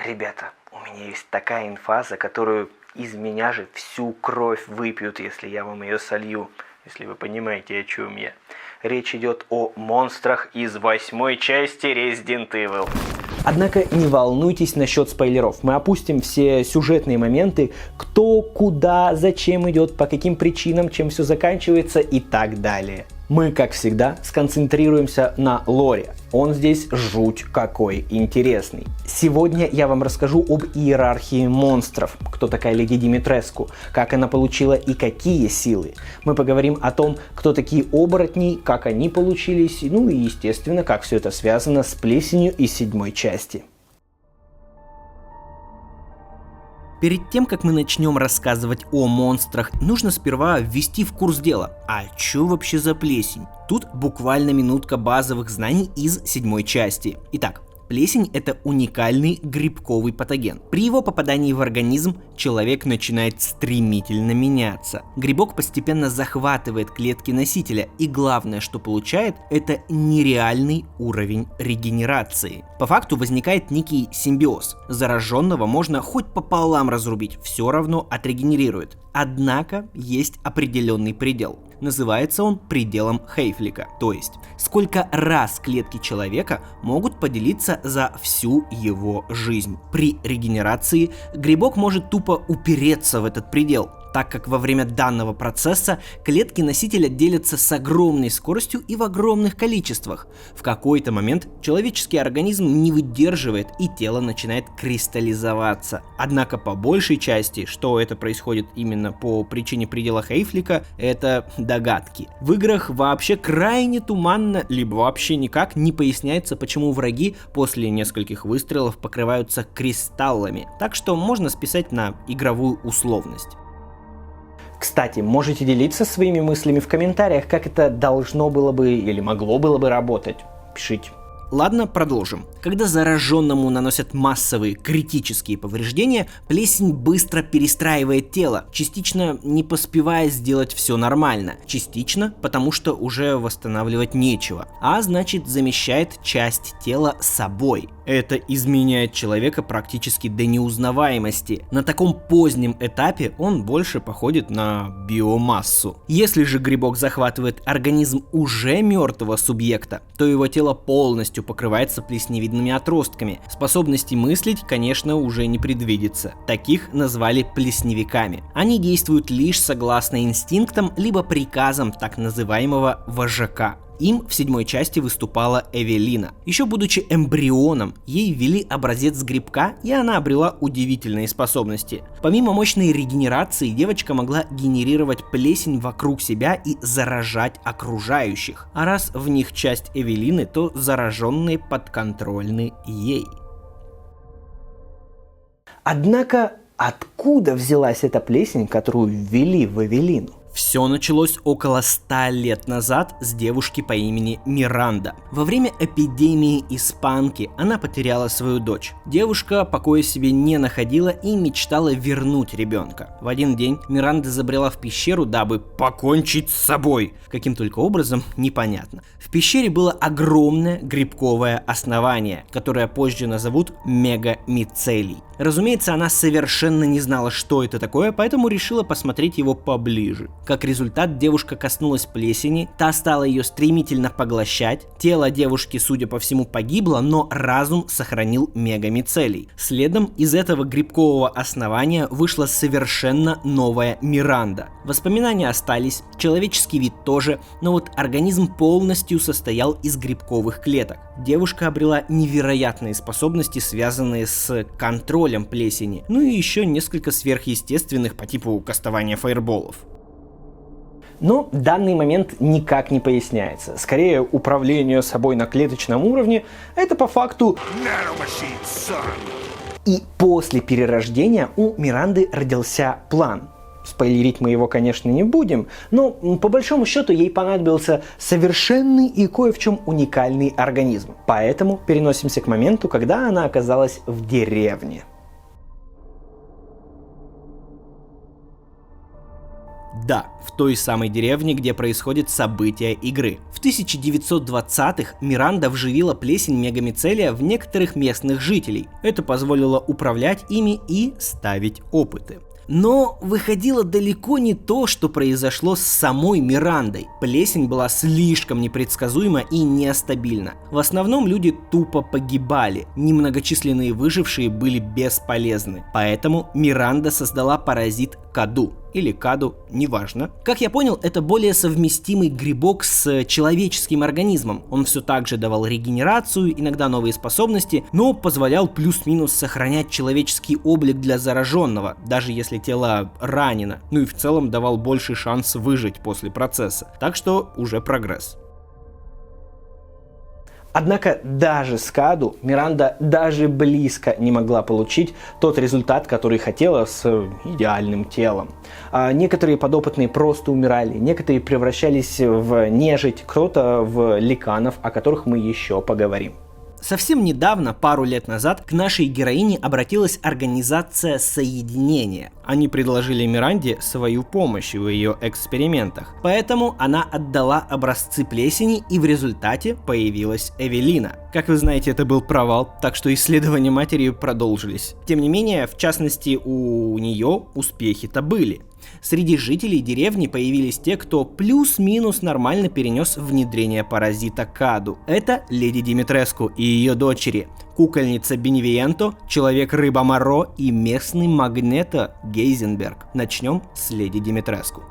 Ребята, у меня есть такая инфа, за которую из меня же всю кровь выпьют, если я вам ее солью. Если вы понимаете, о чем я. Речь идет о монстрах из 8-й части Resident Evil. Однако не волнуйтесь насчет спойлеров. Мы опустим все сюжетные моменты, кто, куда, зачем идет, по каким причинам, чем все заканчивается и так далее. Мы, как всегда, сконцентрируемся на лоре. Он здесь жуть какой интересный. Сегодня я вам расскажу об иерархии монстров, кто такая Леди Димитреску, как она получила и какие силы. Мы поговорим о том, кто такие оборотни, как они получились, ну и, естественно, как все это связано с плесенью из 7-й части. Перед тем, как мы начнем рассказывать о монстрах, нужно сперва ввести в курс дела. А что вообще за плесень? Тут буквально минутка базовых знаний из 7-й части. Итак, плесень – это уникальный грибковый патоген. При его попадании в организм человек начинает стремительно меняться. Грибок постепенно захватывает клетки носителя, и главное, что получает, это нереальный уровень регенерации. По факту возникает некий симбиоз. Зараженного можно хоть пополам разрубить, все равно отрегенерирует. Однако есть определенный предел. Называется он пределом Хейфлика, то есть сколько раз клетки человека могут поделиться за всю его жизнь. При регенерации грибок может тупо упереться в этот предел, так как во время данного процесса клетки носителя делятся с огромной скоростью и в огромных количествах. В какой-то момент человеческий организм не выдерживает, и тело начинает кристаллизоваться. Однако по большей части, что это происходит именно по причине предела Хейфлика, это догадки. В играх вообще крайне туманно, либо вообще никак не поясняется, почему враги после нескольких выстрелов покрываются кристаллами. Так что можно списать на игровую условность. Кстати, можете делиться своими мыслями в комментариях, как это должно было бы или могло было бы работать. Пишите. Ладно, продолжим. Когда зараженному наносят массовые критические повреждения, плесень быстро перестраивает тело, частично не поспевая сделать все нормально, частично потому что уже восстанавливать нечего, а значит замещает часть тела собой. Это изменяет человека практически до неузнаваемости. На таком позднем этапе он больше походит на биомассу. Если же грибок захватывает организм уже мертвого субъекта, то его тело полностью покрывается плесневидными отростками. Способности мыслить, конечно, уже не предвидится. Таких назвали плесневиками. Они действуют лишь согласно инстинктам либо приказам так называемого вожака. Им в 7-й части выступала Эвелина. Еще будучи эмбрионом, ей ввели образец грибка, и она обрела удивительные способности. Помимо мощной регенерации, девочка могла генерировать плесень вокруг себя и заражать окружающих. А раз в них часть Эвелины, то зараженные подконтрольны ей. Однако, откуда взялась эта плесень, которую ввели в Эвелину? Все началось около 100 лет назад с девушки по имени Миранда. Во время эпидемии испанки она потеряла свою дочь. Девушка покоя себе не находила и мечтала вернуть ребенка. В один день Миранда забрела в пещеру, дабы покончить с собой. Каким только образом, непонятно. В пещере было огромное грибковое основание, которое позже назовут мегамицелий. Разумеется, она совершенно не знала, что это такое, поэтому решила посмотреть его поближе. Как результат, девушка коснулась плесени, та стала ее стремительно поглощать. Тело девушки, судя по всему, погибло, но разум сохранил мегамицелий. Следом из этого грибкового основания вышла совершенно новая Миранда. Воспоминания остались, человеческий вид тоже, но вот организм полностью состоял из грибковых клеток. Девушка обрела невероятные способности, связанные с контролем плесени, ну и еще несколько сверхъестественных по типу кастования фаерболов. Но данный момент никак не поясняется. Скорее, управление собой на клеточном уровне – это по факту И после перерождения у Миранды родился план. Спойлерить мы его, конечно, не будем, но по большому счету ей понадобился совершенный и кое в чем уникальный организм. Поэтому переносимся к моменту, когда она оказалась в деревне. Да, в той самой деревне, где происходят события игры. В 1920-х Миранда вживила плесень мегамицелия в некоторых местных жителей. Это позволило управлять ими и ставить опыты. Но выходило далеко не то, что произошло с самой Мирандой. Плесень была слишком непредсказуема и нестабильна. В основном люди тупо погибали, немногочисленные выжившие были бесполезны. Поэтому Миранда создала паразит Каду. Или Каду, неважно. Как я понял, это более совместимый грибок с человеческим организмом. Он все так же давал регенерацию, иногда новые способности, но позволял плюс-минус сохранять человеческий облик для зараженного, даже если тело ранено. Ну и в целом давал больший шанс выжить после процесса. Так что уже прогресс. Однако даже с Каду Миранда даже близко не могла получить тот результат, который хотела с идеальным телом. Некоторые подопытные просто умирали, некоторые превращались в нежить, кто-то в ликанов, о которых мы еще поговорим. Совсем недавно, пару лет назад, к нашей героине обратилась организация Соединения. Они предложили Миранде свою помощь в ее экспериментах. Поэтому она отдала образцы плесени, и в результате появилась Эвелина. Как вы знаете, это был провал, так что исследования матери продолжились. Тем не менее, в частности, у нее успехи-то были. Среди жителей деревни появились те, кто плюс-минус нормально перенес внедрение паразита Каду. Это леди Димитреску и ее дочери, кукольница Беневиенто, человек-рыба Моро и местный Магнето Гейзенберг. Начнем с леди Димитреску.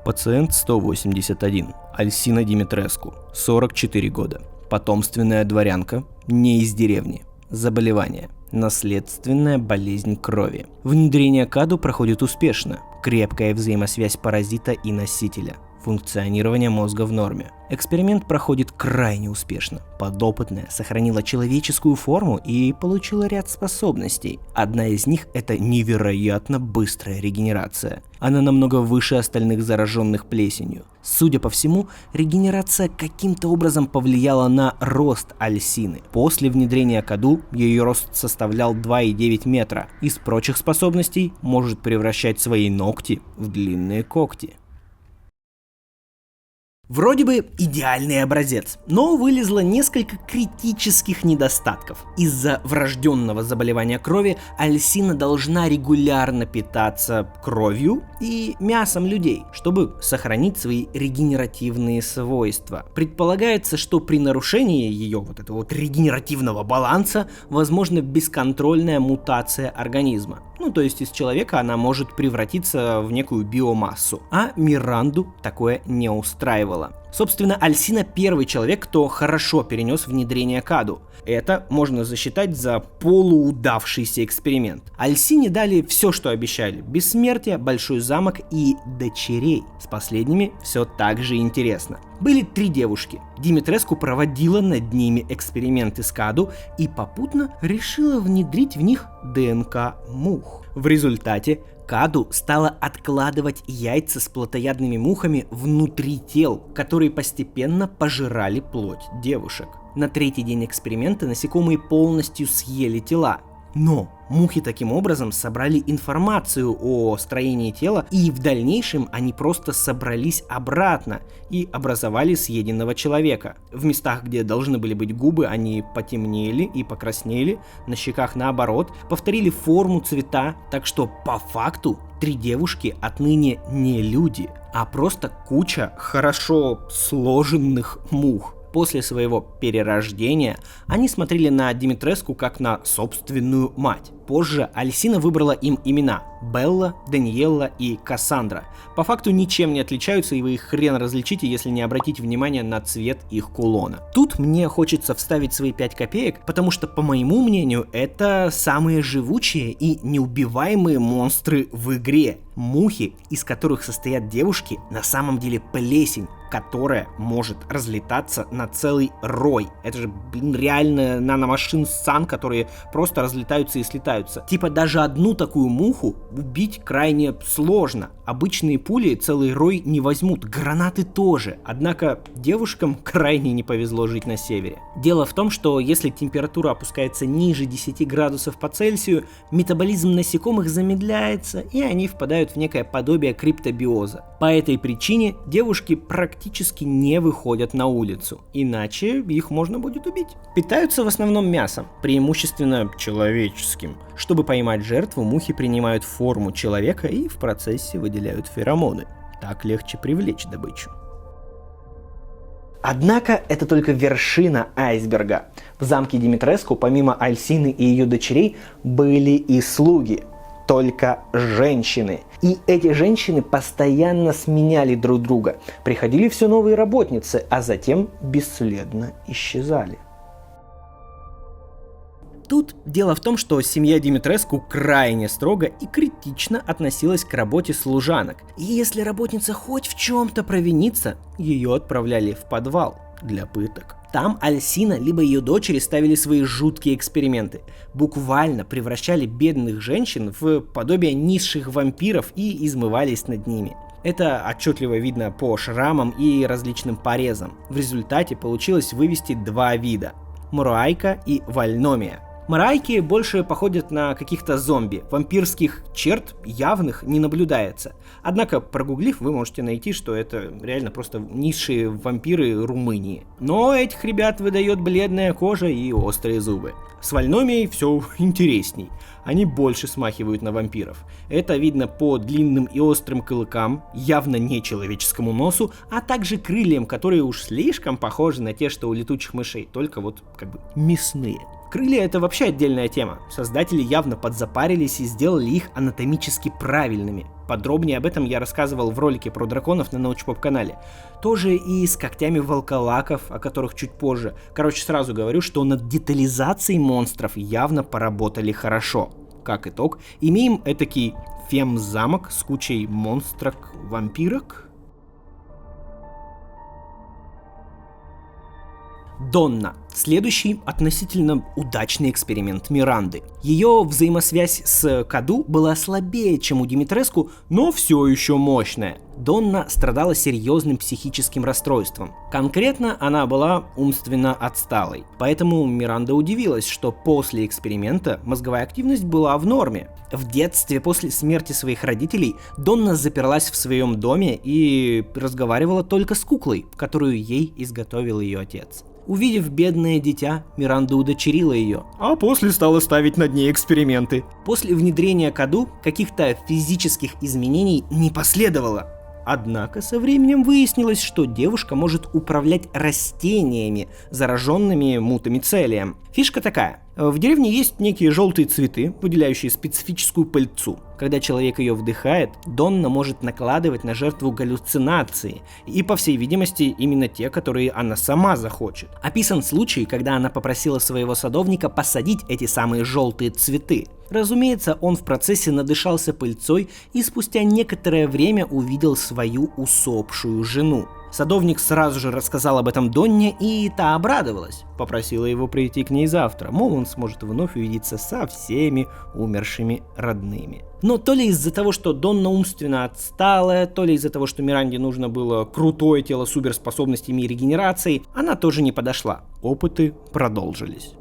Пациент 181. Альсина Димитреску, 44 года. Потомственная дворянка, не из деревни. Заболевание. Наследственная болезнь крови. Внедрение Каду проходит успешно. Крепкая взаимосвязь паразита и носителя. Функционирование мозга в норме. Эксперимент проходит крайне успешно. Подопытная сохранила человеческую форму и получила ряд способностей. Одна из них – это невероятно быстрая регенерация. Она намного выше остальных зараженных плесенью. Судя по всему, регенерация каким-то образом повлияла на рост Альсины. После внедрения Каду ее рост составлял 2,9 метра. Из прочих способностей может превращать свои ногти в длинные когти. Вроде бы идеальный образец, но вылезло несколько критических недостатков. Из-за врожденного заболевания крови Альсина должна регулярно питаться кровью и мясом людей, чтобы сохранить свои регенеративные свойства. Предполагается, что при нарушении ее этого регенеративного баланса возможна бесконтрольная мутация организма. То есть из человека она может превратиться в некую биомассу. А Миранду такое не устраивало. Собственно, Альсина первый человек, кто хорошо перенес внедрение Каду. Это можно засчитать за полуудавшийся эксперимент. Альсине дали все, что обещали. Бессмертие, большой замок и дочерей. С последними все так же интересно. Были 3 девушки. Димитреску проводила над ними эксперименты с Каду и попутно решила внедрить в них ДНК мух. В результате Каду стала откладывать яйца с плотоядными мухами внутри тел, которые постепенно пожирали плоть девушек. На 3-й день эксперимента насекомые полностью съели тела. Но мухи таким образом собрали информацию о строении тела, и в дальнейшем они просто собрались обратно и образовали съеденного человека. В местах, где должны были быть губы, они потемнели и покраснели, на щеках наоборот, повторили форму, цвета, так что по факту 3 девушки отныне не люди, а просто куча хорошо сложенных мух. После своего перерождения они смотрели на Димитреску как на собственную мать. Позже Альсина выбрала им имена – Белла, Даниэлла и Кассандра. По факту ничем не отличаются, и вы их хрен различите, если не обратите внимание на цвет их кулона. Тут мне хочется вставить свои 5 копеек, потому что, по моему мнению, это самые живучие и неубиваемые монстры в игре. Мухи, из которых состоят девушки, на самом деле плесень, которая может разлетаться на целый рой. Это же, реально наномашин сан, которые просто разлетаются и слетаются. Типа даже одну такую муху убить крайне сложно, Обычные пули целый рой не возьмут, гранаты тоже. Однако девушкам крайне не повезло жить на севере. Дело в том, что если температура опускается ниже 10 градусов по Цельсию, метаболизм насекомых замедляется, и они впадают в некое подобие криптобиоза. По этой причине девушки практически не выходят на улицу, иначе их можно будет убить. Питаются в основном мясом, преимущественно человеческим. Чтобы поймать жертву, мухи принимают форму человека и в процессе выделяют феромоны. Так легче привлечь добычу. Однако это только вершина айсберга. В замке Димитреску помимо Альсины и ее дочерей были и слуги. Только женщины. И эти женщины постоянно сменяли друг друга. Приходили все новые работницы, а затем бесследно исчезали. Тут дело в том, что семья Димитреску крайне строго и критично относилась к работе служанок. И если работница хоть в чем-то провинится, ее отправляли в подвал для пыток. Там Альсина либо ее дочери ставили свои жуткие эксперименты. Буквально превращали бедных женщин в подобие низших вампиров и измывались над ними. Это отчетливо видно по шрамам и различным порезам. В результате получилось вывести два вида – Моруайка и Вальномия. Марайки больше походят на каких-то зомби, вампирских черт явных не наблюдается. Однако, прогуглив, вы можете найти, что это реально просто низшие вампиры Румынии. Но этих ребят выдает бледная кожа и острые зубы. С Вальномией все интересней. Они больше смахивают на вампиров. Это видно по длинным и острым клыкам, явно не человеческому носу, а также крыльям, которые уж слишком похожи на те, что у летучих мышей, только вот как бы мясные. Крылья — это вообще отдельная тема. Создатели явно подзапарились и сделали их анатомически правильными. Подробнее об этом я рассказывал в ролике про драконов на Научпоп канале. Тоже и с когтями волколаков, о которых чуть позже. Короче, сразу говорю, что над детализацией монстров явно поработали хорошо. Как итог, имеем этакий фем-замок с кучей монстрок-вампирок. Донна. Следующий относительно удачный эксперимент Миранды. Ее взаимосвязь с Каду была слабее, чем у Димитреску, но все еще мощная. Донна страдала серьезным психическим расстройством. Конкретно она была умственно отсталой. Поэтому Миранда удивилась, что после эксперимента мозговая активность была в норме. В детстве после смерти своих родителей Донна заперлась в своем доме и разговаривала только с куклой, которую ей изготовил ее отец. Увидев бедное дитя, Миранда удочерила ее, а после стала ставить над ней эксперименты. После внедрения Каду каких-то физических изменений не последовало. Однако со временем выяснилось, что девушка может управлять растениями, зараженными мутамицелием. Фишка такая. В деревне есть некие желтые цветы, выделяющие специфическую пыльцу. Когда человек ее вдыхает, Донна может накладывать на жертву галлюцинации, и, по всей видимости, именно те, которые она сама захочет. Описан случай, когда она попросила своего садовника посадить эти самые желтые цветы. Разумеется, он в процессе надышался пыльцой и спустя некоторое время увидел свою усопшую жену. Садовник сразу же рассказал об этом Донне, и та обрадовалась. Попросила его прийти к ней завтра, мол, он сможет вновь увидеться со всеми умершими родными. Но то ли из-за того, что Донна умственно отсталая, то ли из-за того, что Миранде нужно было крутое тело с суперспособностями и регенерацией, она тоже не подошла. Опыты продолжились.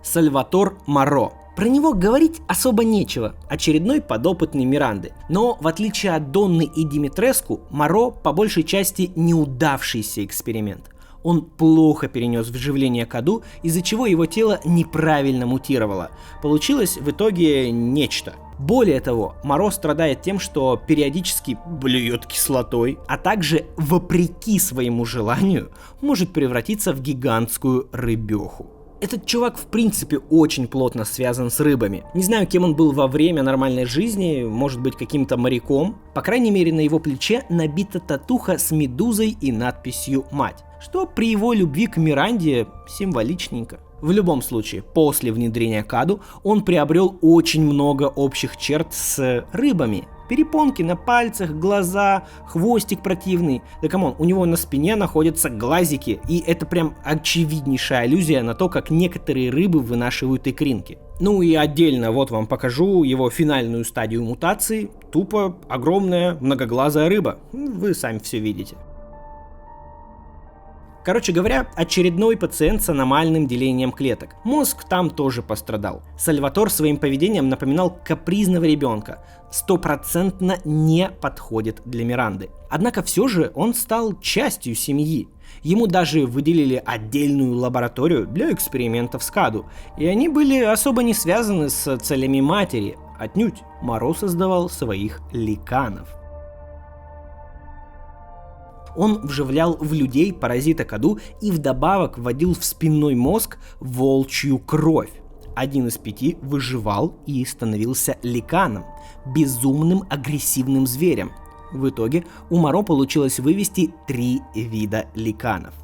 Сальватор Моро. Про него говорить особо нечего, очередной подопытный Миранды. Но в отличие от Донны и Димитреску, Моро по большей части неудавшийся эксперимент. Он плохо перенес вживление Каду, из-за чего его тело неправильно мутировало. Получилось в итоге нечто. Более того, Моро страдает тем, что периодически блюет кислотой, а также, вопреки своему желанию, может превратиться в гигантскую рыбеху. Этот чувак в принципе очень плотно связан с рыбами. Не знаю, кем он был во время нормальной жизни, может быть каким-то моряком. По крайней мере, на его плече набита татуха с медузой и надписью «Мать», что при его любви к Миранде символичненько. В любом случае, после внедрения Каду он приобрел очень много общих черт с рыбами. Перепонки на пальцах, глаза, хвостик противный. Да камон, у него на спине находятся глазики, и это прям очевиднейшая аллюзия на то, как некоторые рыбы вынашивают икринки. Ну и отдельно вот вам покажу его финальную стадию мутации. Тупо огромная многоглазая рыба. Вы сами все видите. Короче говоря, очередной пациент с аномальным делением клеток. Мозг там тоже пострадал. Сальватор своим поведением напоминал капризного ребенка. 100% не подходит для Миранды. Однако все же он стал частью семьи. Ему даже выделили отдельную лабораторию для экспериментов с Каду. И они были особо не связаны с целями матери. Отнюдь. Моро создавал своих ликанов. Он вживлял в людей паразита Каду и вдобавок вводил в спинной мозг волчью кровь. 1 из 5 выживал и становился ликаном, безумным агрессивным зверем. В итоге у Моро получилось вывести 3 вида ликанов.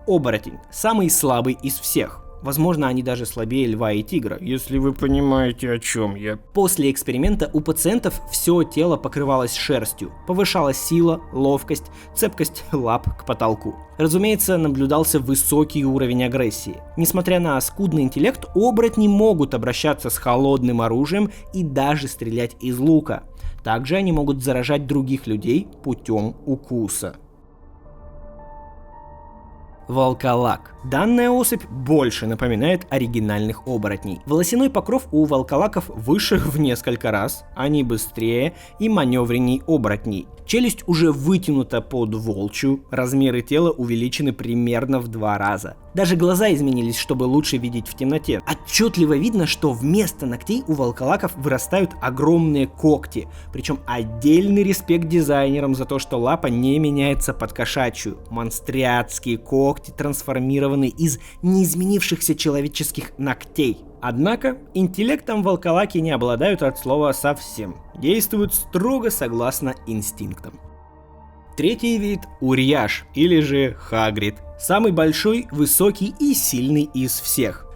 Оборотень – самый слабый из всех. Возможно, они даже слабее льва и тигра, если вы понимаете, о чем я. После эксперимента у пациентов все тело покрывалось шерстью, повышалась сила, ловкость, цепкость лап к потолку. Разумеется, наблюдался высокий уровень агрессии. Несмотря на скудный интеллект, оборотни могут обращаться с холодным оружием и даже стрелять из лука. Также они могут заражать других людей путем укуса. Волколак. Данная особь больше напоминает оригинальных оборотней. Волосяной покров у волколаков выше в несколько раз, они быстрее и маневренней оборотней. Челюсть уже вытянута под волчью, размеры тела увеличены примерно в 2 раза. Даже глаза изменились, чтобы лучше видеть в темноте. Отчетливо видно, что вместо ногтей у волколаков вырастают огромные когти. Причем отдельный респект дизайнерам за то, что лапа не меняется под кошачью. Монстриатские когти трансформированы из неизменившихся человеческих ногтей. Однако интеллектом волколаки не обладают от слова совсем. Действуют строго согласно инстинктам. Третий вид – Урьяш, или же Хагрид. Самый большой, высокий и сильный из всех.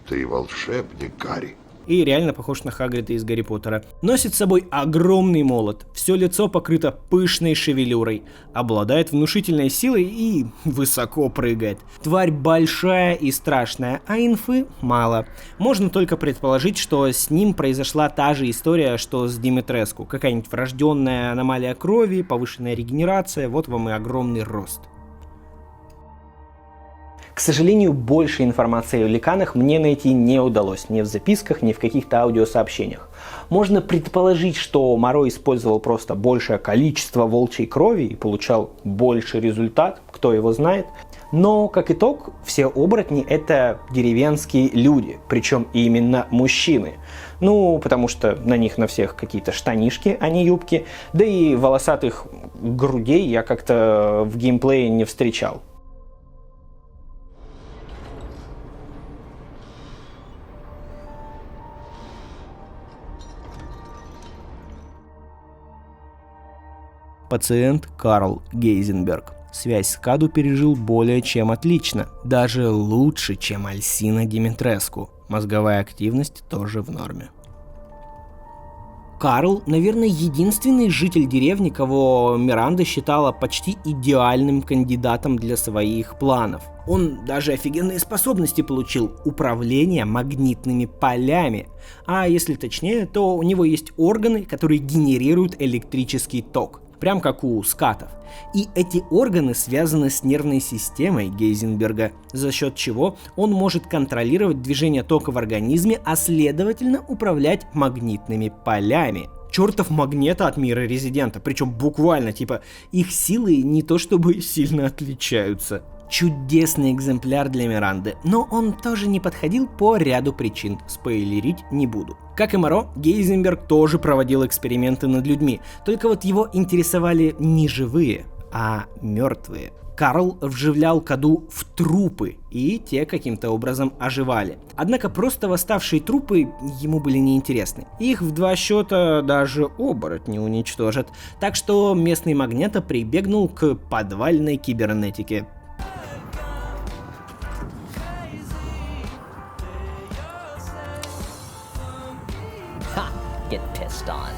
Ты волшебник, Гарри. И реально похож на Хагрида из Гарри Поттера. Носит с собой огромный молот, все лицо покрыто пышной шевелюрой, обладает внушительной силой и высоко прыгает. Тварь большая и страшная, а инфы мало. Можно только предположить, что с ним произошла та же история, что с Димитреску. Какая-нибудь врожденная аномалия крови, повышенная регенерация, вот вам и огромный рост. К сожалению, больше информации о ликанах мне найти не удалось, ни в записках, ни в каких-то аудиосообщениях. Можно предположить, что Моро использовал просто большее количество волчьей крови и получал больший результат, кто его знает. Но, как итог, все оборотни — это деревенские люди, причем именно мужчины. Ну, потому что на них на всех какие-то штанишки, а не юбки, да и волосатых грудей я как-то в геймплее не встречал. Пациент Карл Гейзенберг. Связь с Каду пережил более чем отлично, даже лучше, чем Альсина Димитреску. Мозговая активность тоже в норме. Карл, наверное, единственный житель деревни, кого Миранда считала почти идеальным кандидатом для своих планов. Он даже офигенные способности получил – управление магнитными полями. А если точнее, то у него есть органы, которые генерируют электрический ток. Прям как у скатов. И эти органы связаны с нервной системой Гейзенберга, за счет чего он может контролировать движение тока в организме, а следовательно управлять магнитными полями. Чертов магнето от мира резидента, причем буквально, типа, их силы не то чтобы сильно отличаются. Чудесный экземпляр для Миранды, но он тоже не подходил по ряду причин, спойлерить не буду. Как и Моро, Гейзенберг тоже проводил эксперименты над людьми, только вот его интересовали не живые, а мертвые. Карл вживлял Каду в трупы, и те каким-то образом оживали. Однако просто восставшие трупы ему были неинтересны. Их в 2 счета даже оборотни уничтожат, так что местный магнето прибегнул к подвальной кибернетике. get pissed on.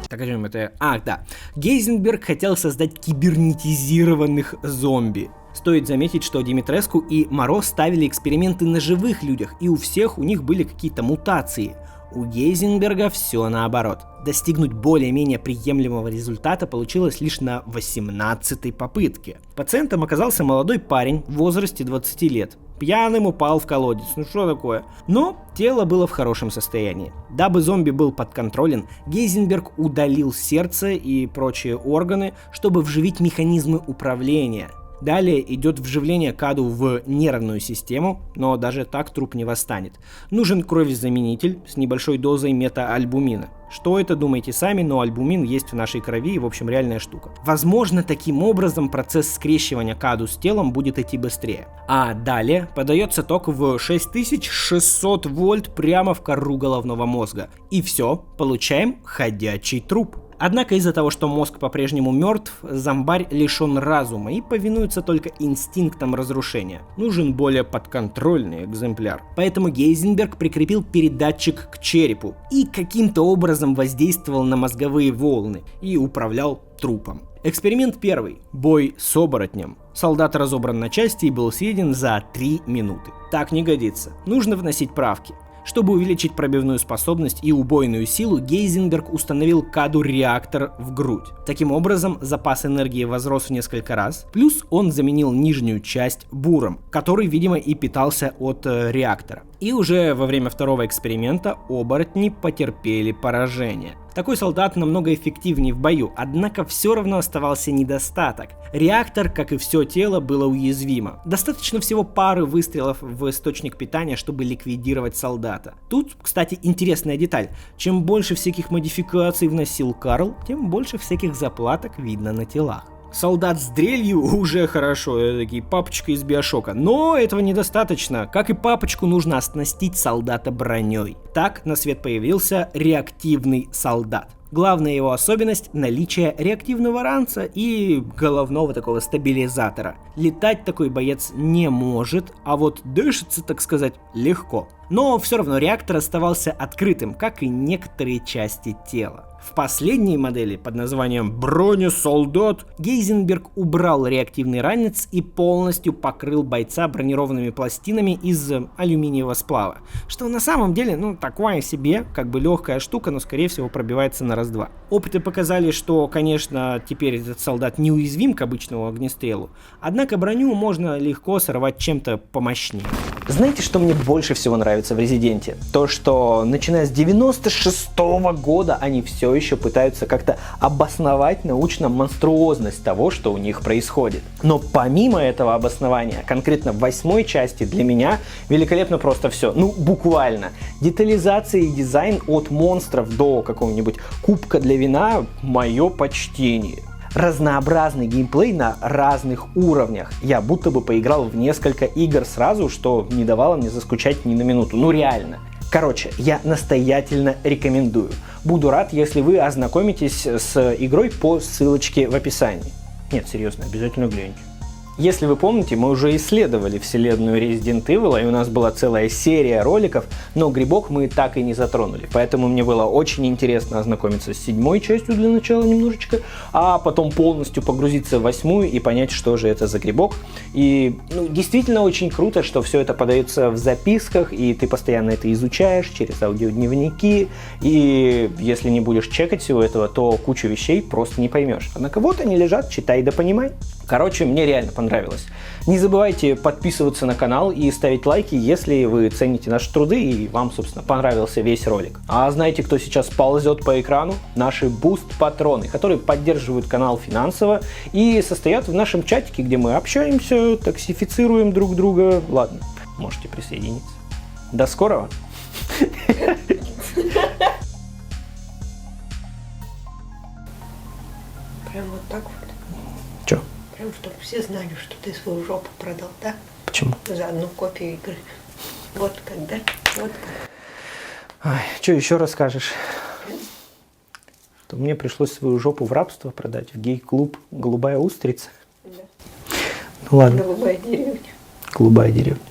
Так, о чем это? Ах, да. Гейзенберг хотел создать кибернетизированных зомби. Стоит заметить, что Димитреску и Моро ставили эксперименты на живых людях, и у всех у них были какие-то мутации. У Гейзенберга все наоборот. Достигнуть более-менее приемлемого результата получилось лишь на 18-й попытке. Пациентом оказался молодой парень в возрасте 20 лет. Пьяным упал в колодец, ну что такое? Но тело было в хорошем состоянии. Дабы зомби был подконтролен, Гейзенберг удалил сердце и прочие органы, чтобы вживить механизмы управления. Далее идет вживление КАДу в нервную систему, но даже так труп не восстанет. Нужен кровезаменитель с небольшой дозой метаальбумина. Что это, думаете сами, но альбумин есть в нашей крови и, в общем, реальная штука. Возможно, таким образом процесс скрещивания КАДу с телом будет идти быстрее. А далее подается ток в 6600 вольт прямо в кору головного мозга. И все, получаем ходячий труп. Однако из-за того, что мозг по-прежнему мертв, зомбарь лишен разума и повинуется только инстинктам разрушения. Нужен более подконтрольный экземпляр. Поэтому Гейзенберг прикрепил передатчик к черепу и каким-то образом воздействовал на мозговые волны и управлял трупом. Эксперимент первый. Бой с оборотнем. Солдат разобран на части и был съеден за 3 минуты. Так не годится. Нужно вносить правки. Чтобы увеличить пробивную способность и убойную силу, Гейзенберг установил КАДу-реактор в грудь. Таким образом, запас энергии возрос в несколько раз, плюс он заменил нижнюю часть буром, который, видимо, и питался от реактора. И уже во время второго эксперимента оборотни потерпели поражение. Такой солдат намного эффективнее в бою, однако все равно оставался недостаток. Реактор, как и все тело, было уязвимо. Достаточно всего пары выстрелов в источник питания, чтобы ликвидировать солдата. Тут, кстати, интересная деталь. Чем больше всяких модификаций вносил Карл, тем больше всяких заплаток видно на телах. Солдат с дрелью уже хорошо, это папочка из Биошока, но этого недостаточно. Как и папочку, нужно оснастить солдата броней. Так на свет появился реактивный солдат. Главная его особенность – наличие реактивного ранца и головного такого стабилизатора. Летать такой боец не может, а вот дышится, так сказать, легко. Но все равно реактор оставался открытым, как и некоторые части тела. В последней модели под названием «Бронесолдат» Гейзенберг убрал реактивный ранец и полностью покрыл бойца бронированными пластинами из алюминиевого сплава. Что на самом деле, такое себе, как бы легкая штука, но скорее всего пробивается на раз-два. Опыты показали, что, конечно, теперь этот солдат неуязвим к обычному огнестрелу, однако броню можно легко сорвать чем-то помощнее. Знаете, что мне больше всего нравится в Резиденте? То, что начиная с 96-го года они все еще пытаются как-то обосновать научно монструозность того, что у них происходит. Но помимо этого обоснования, конкретно в 8-й части для меня великолепно просто все. Буквально. Детализация и дизайн от монстров до какого-нибудь кубка для вина – мое почтение. Разнообразный геймплей на разных уровнях. Я будто бы поиграл в несколько игр сразу, что не давало мне заскучать ни на минуту. Реально. Короче, я настоятельно рекомендую. Буду рад, если вы ознакомитесь с игрой по ссылочке в описании. Нет, серьезно, обязательно гляньте. Если вы помните, мы уже исследовали вселенную Resident Evil, и у нас была целая серия роликов, но грибок мы так и не затронули. Поэтому мне было очень интересно ознакомиться с 7-й частью для начала немножечко, а потом полностью погрузиться в 8-ю и понять, что же это за грибок. И действительно очень круто, что все это подается в записках, и ты постоянно это изучаешь через аудиодневники, и если не будешь чекать всего этого, то кучу вещей просто не поймешь. Однако вот они лежат, читай да понимай. Короче, мне реально понравилось. Не забывайте подписываться на канал и ставить лайки, если вы цените наши труды и вам, собственно, понравился весь ролик. А знаете, кто сейчас ползет по экрану? Наши буст-патроны, которые поддерживают канал финансово и состоят в нашем чатике, где мы общаемся, токсифицируем друг друга. Ладно, можете присоединиться. До скорого! Прям вот так вот. Чё? Прям, чтобы все знали, что ты свою жопу продал, да? Почему? За одну копию игры. Вот как, да? Вот как. Что еще расскажешь? Что мне пришлось свою жопу в рабство продать в гей-клуб «Голубая устрица». Да. Ладно. Голубая деревня. Голубая деревня.